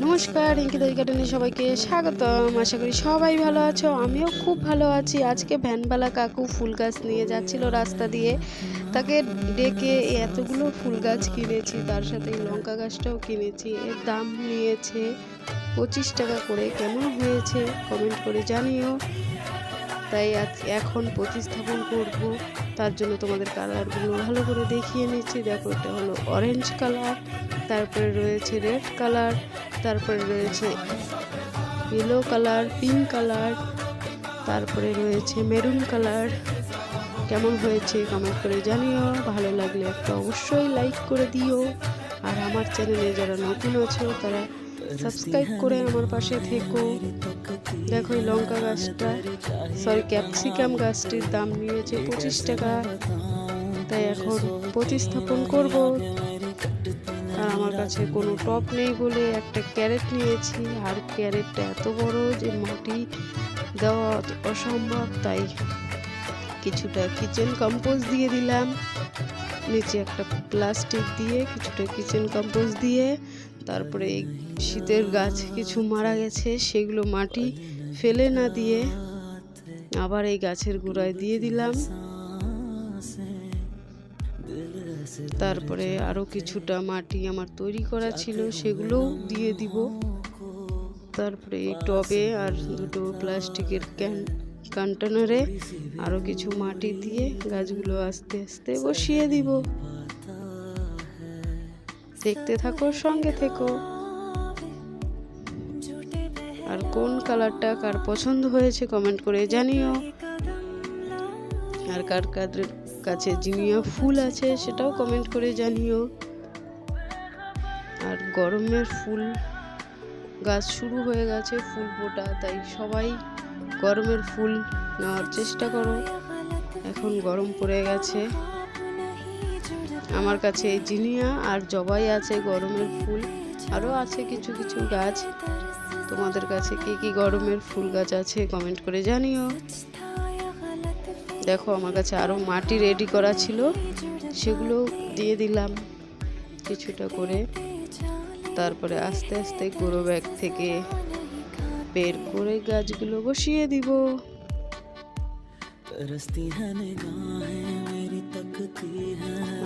নমস্কার, রিঙ্কি দই গার্ডেনে সবাইকে স্বাগতম। আশা করি সবাই ভালো আছো, আমিও খুব ভালো আছি। আজকে ভ্যানওয়ালা কাকু ফুল গাছ নিয়ে যাচ্ছিল রাস্তা দিয়ে, তাকে ডেকে এতগুলো ফুল গাছ কিনেছি, তার সাথে লঙ্কা গাছটাও কিনেছি। এর দাম নিয়েছে 25 টাকা করে। কেমন হয়েছে কমেন্ট করে জানিও। তাই এখন প্রতিস্থাপন করব, তার জন্য তোমাদের কালারগুলো ভালো করে দেখিয়ে নিচ্ছি। দেখো, এটা হলো অরেঞ্জ কালার, তারপরে রয়েছে রেড কালার, তারপরে রয়েছে ইয়েলো কালার, পিঙ্ক কালার, তারপরে রয়েছে মেরুন কালার। কেমন হয়েছে কমেন্ট করে জানিও। ভালো লাগলে একটা অবশ্যই লাইক করে দিও। আর আমার চ্যানেলে যারা নতুন আছো তারা সাবস্ক্রাইব করে আমার পাশে থেকো। দেখো, এই লঙ্কা গাছটা, ক্যাপসিকাম গাছটির দাম নিয়েছে 25 টাকা। তাই এখন প্রতিস্থাপন করব। আর আমার কাছে কোনো টপ নেই বলে একটা ক্যারেট নিয়েছি। আর ক্যারেটটা এত বড় যে মাটি দেওয়া অসম্ভব, তাই কিছুটা কিচেন কম্পোস্ট দিয়ে দিলাম। নিচে একটা প্লাস্টিক দিয়ে কিছুটা কিচেন কম্পোস্ট দিয়ে, তারপরে এই শীতের গাছ কিছু মারা গেছে, সেগুলো মাটি ফেলে না দিয়ে আবার এই গাছের গোড়ায় দিয়ে দিলাম। তারপরে আরো কিছুটা মাটি আমার তৈরি করা ছিল, সেগুলোও দিয়ে দিব। তারপরে এই টবে আর দুটো প্লাস্টিকের কন্টেনারে আরো কিছু মাটি দিয়ে গাছগুলো আস্তে আস্তে বসিয়ে দিব। দেখতে থাকো, সঙ্গে থেকো। আর কোন কালারটা কার পছন্দ হয়েছে কমেন্ট করে জানিও। আর কার কাদের কাছে জিনিয়া ফুল আছে সেটাও কমেন্ট করে জানিও। আর গরমের ফুল গাছ শুরু হয়ে গেছে ফুল ফোটা, তাই সবাই গরমের ফুল নেওয়ার চেষ্টা করো। এখন গরম পড়ে গেছে। আমার কাছে এই জিনিয়া আর জবাই আছে গরমের ফুল, আরও আছে কিছু কিছু গাছ। তোমাদের কাছে কি কি গরমের ফুল গাছ আছে কমেন্ট করে জানিও। দেখো, আমার কাছে আরও মাটি রেডি করা ছিল, সেগুলো দিয়ে দিলাম কিছুটা করে। তারপরে আস্তে আস্তে গ্রো ব্যাগ থেকে বের করে গাছগুলো বসিয়ে দিব।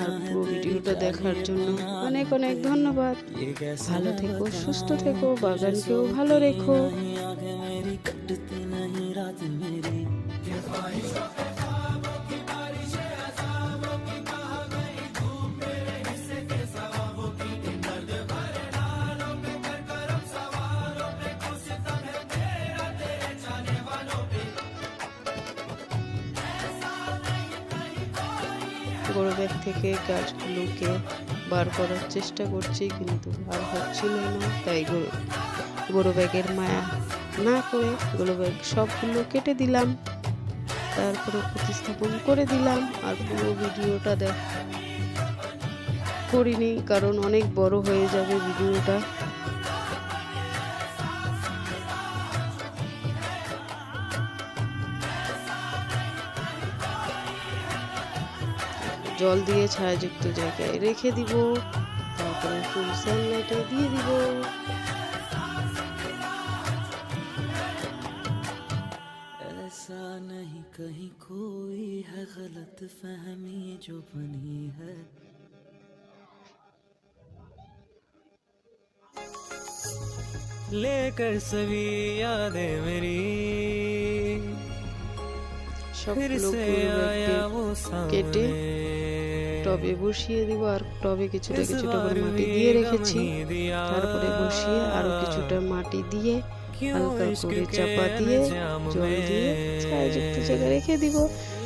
আর পুরো ভিডিওটা দেখার জন্য অনেক অনেক ধন্যবাদ। ভালো থেকো, সুস্থ থেকো, বাগানকেও ভালো রেখো। গ্রো ব্যাগ থেকে গাছগুলোকে বার করার চেষ্টা করছি, কিন্তু আর হচ্ছিল না। তাই গ্রো ব্যাগের মায়া না করে গ্রো ব্যাগ সবগুলো কেটে দিলাম, তারপরে প্রতিস্থাপন করে দিলাম। আর পুরো ভিডিওটা করিনি, কারণ অনেক বড় হয়ে যাবে ভিডিওটা। জল দিয়ে ছায়াযুক্ত জায়গায় রেখে দিব, তারপরে ফুল সানলাইটে দিয়ে দিব। ऐसा नहीं कहीं कोई है गलत फहमी जो बनी है। लेकर सभी यादें मेरी সবগুলো কেটে টবে বসিয়ে দিব। আর টবে কিছুটা কিছুটা করে মাটি দিয়ে রেখেছি, তারপরে বসিয়ে আরো কিছুটা মাটি দিয়ে হালকা করে চাপা দিয়ে জল দিয়ে ছায়াযুক্ত জায়গায় রেখে দিব।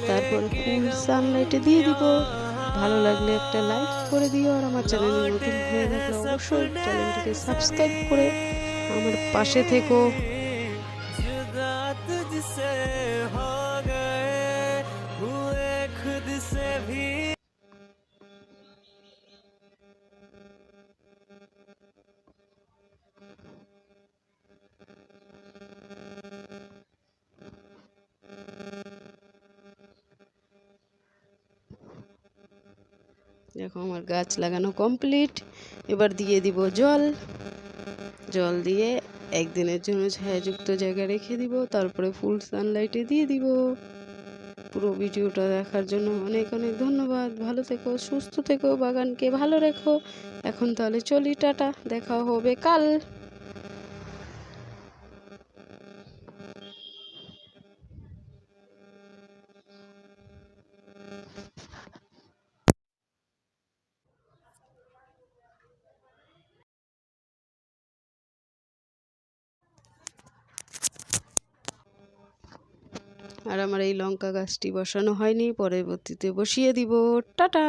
তারপর ফুল সানলাইটে দিয়ে দিব। ভালো লাগলে একটা লাইক করে দিও। আর আমার চ্যানেলে নতুন হয়ে থাকলে অবশ্যই চ্যানেলটিকে সাবস্ক্রাইব করে আমার পাশে থেকো। দেখো, আমার গাছ লাগানো কমপ্লিট। এবার দিয়ে দিব জল। জল দিয়ে একদিনের জন্য ছায়াযুক্ত জায়গায় রেখে দিব, তারপরে ফুল সানলাইটে দিয়ে দিব। পুরো ভিডিওটা দেখার জন্য অনেক অনেক ধন্যবাদ। ভালো থেকো, সুস্থ থেকো, বাগানকে ভালো রেখো। এখন তাহলে চলি, টাটা, দেখা হবে কাল। আর আমার এই লঙ্কা গাছটি বসানো হয়নি, পরবর্তীতে বসিয়ে দিব। টাটা।